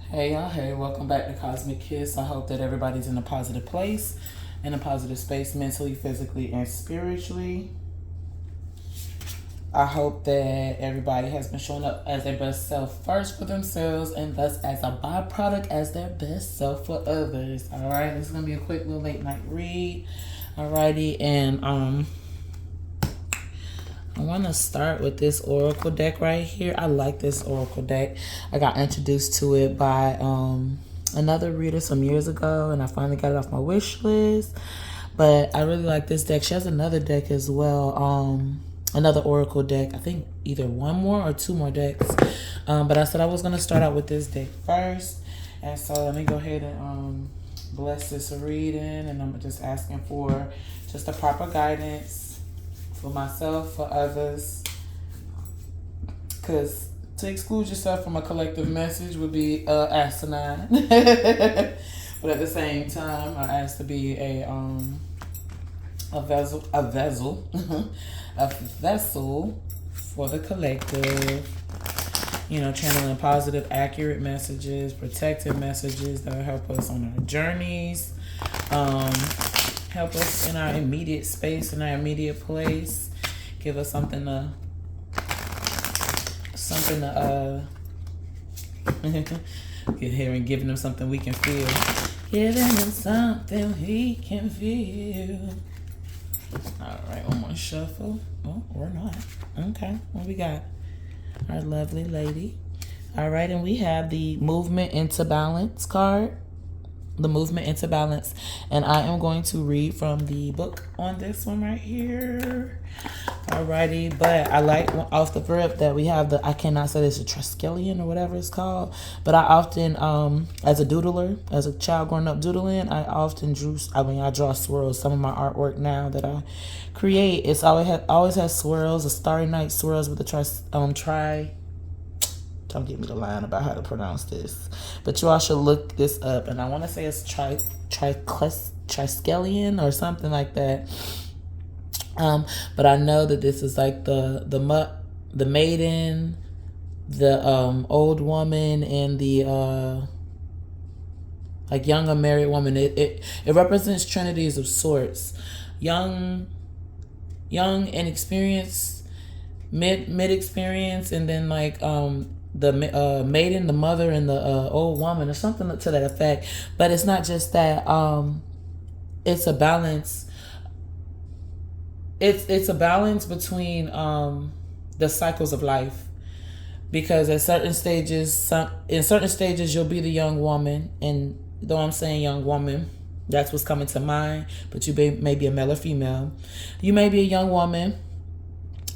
Hey y'all, hey, welcome back to Cosmic Kiss. I hope that everybody's in a positive place, in a positive space mentally, physically, and spiritually. I hope that everybody has been showing up as their best self first for themselves and thus as a byproduct as their best self for others. Alright, this is gonna be a quick little late night read. Alrighty, and I want to start with this oracle deck right here. I like this oracle deck. I got introduced to it by another reader some years ago, and I finally got it off my wish list. But I really like this deck. She has another deck as well, another oracle deck. I think either one more or two more decks. But I said I was going to start out with this deck first. And so let me go ahead and bless this reading. And I'm just asking for just the proper guidance for myself, for others, because to exclude yourself from a collective message would be asinine. But at the same time, I ask to be a vessel, a vessel for the collective. You know, channeling positive, accurate messages, protective messages that will help us on our journeys. Help us in our immediate space, in our immediate place. Give us something to get here and giving them something we can feel. Giving them something we can feel. All right, one more shuffle. Oh, or not. Okay, what we got? Our lovely lady. All right, and we have the Movement into Balance card. The Movement into Balance, and I am going to read from the book on this one right here. Alrighty, but I like off the rip that we have the, I cannot say this, a Triskelion or whatever it's called, but I often, as a doodler, as a child growing up doodling, I often I draw swirls. Some of my artwork now that I create, it's always has swirls, a Starry Night swirls with the don't get me the line about how to pronounce this, but you all should look this up. And I want to say it's Triskelion or something like that. But I know that this is like the maiden, the old woman, and the like young unmarried woman. It represents trinities of sorts, young and experienced, mid experience, and then like the maiden, the mother, and the old woman, or something to that effect. But it's not just that. It's a balance. It's a balance between the cycles of life, because at certain stages, in certain stages, you'll be the young woman, and though I'm saying young woman, that's what's coming to mind. But you may be a male or female. You may be a young woman.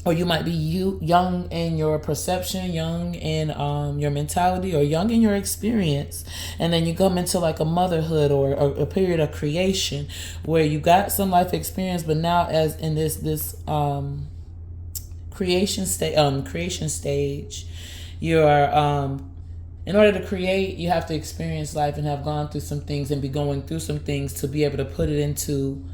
Or you might be young in your perception, young in your mentality, or young in your experience. And then you come into like a motherhood or a period of creation where you got some life experience, but now as in this creation stage, you are in order to create, you have to experience life and have gone through some things and be going through some things to be able to put it into,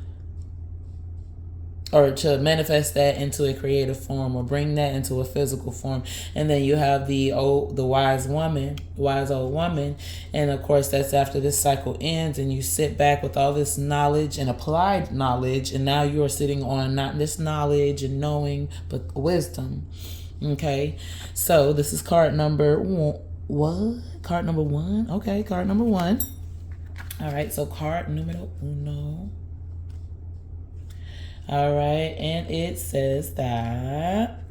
or to manifest that into a creative form, or bring that into a physical form. And then you have the wise old woman, and of course that's after this cycle ends and you sit back with all this knowledge and applied knowledge, and now you are sitting on not this knowledge and knowing, but wisdom. Okay, so this is card number one. Card number one. Okay, card number one. All right, so card numero uno. All right, and it says that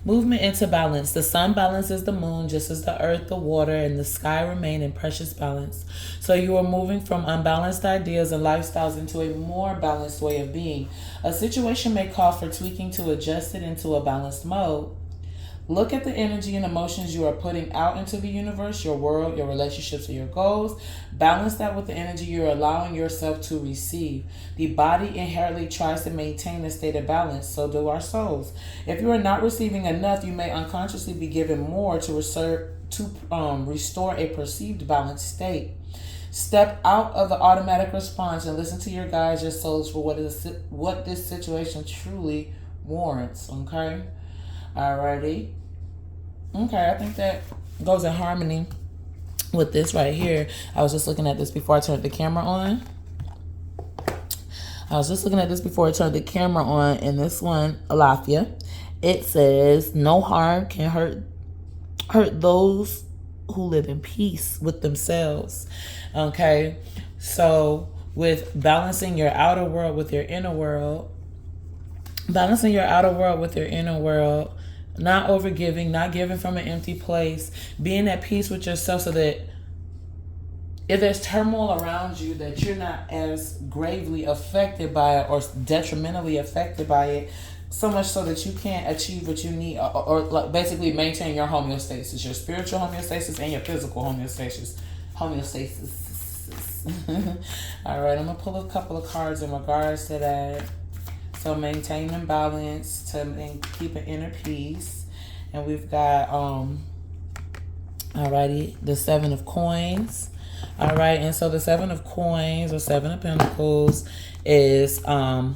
movement into balance. The sun balances the moon just as the earth, the water, and the sky remain in precious balance. So you are moving from unbalanced ideas and lifestyles into a more balanced way of being. A situation may call for tweaking to adjust it into a balanced mode. Look at the energy and emotions you are putting out into the universe, your world, your relationships, or your goals. Balance that with the energy you're allowing yourself to receive. The body inherently tries to maintain a state of balance, so do our souls. If you are not receiving enough, you may unconsciously be given more to restore a perceived balanced state. Step out of the automatic response and listen to your guides, your souls, for what this situation truly warrants. Okay? Alrighty. Okay, I think that goes in harmony with this right here. I was just looking at this before I turned the camera on. And this one, Alafia, it says, no harm can hurt those who live in peace with themselves. Okay, so with balancing your outer world with your inner world, not overgiving, not giving from an empty place, being at peace with yourself, so that if there's turmoil around you, that you're not as gravely affected by it or detrimentally affected by it, so much so that you can't achieve what you need, or like basically maintain your homeostasis, your spiritual homeostasis and your physical homeostasis. All right, I'm gonna pull a couple of cards in regards to that. So maintaining balance to keep an inner peace. And we've got alrighty, the 7 of coins. All right, and so the 7 of coins or 7 of pentacles is you're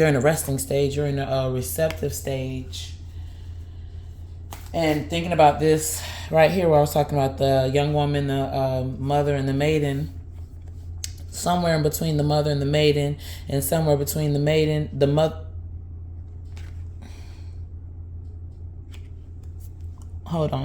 in a resting stage, you're in a receptive stage. And thinking about this right here, where I was talking about the young woman, the mother and the maiden, somewhere in between the mother and the maiden, and somewhere between the maiden, the mother. Hold on.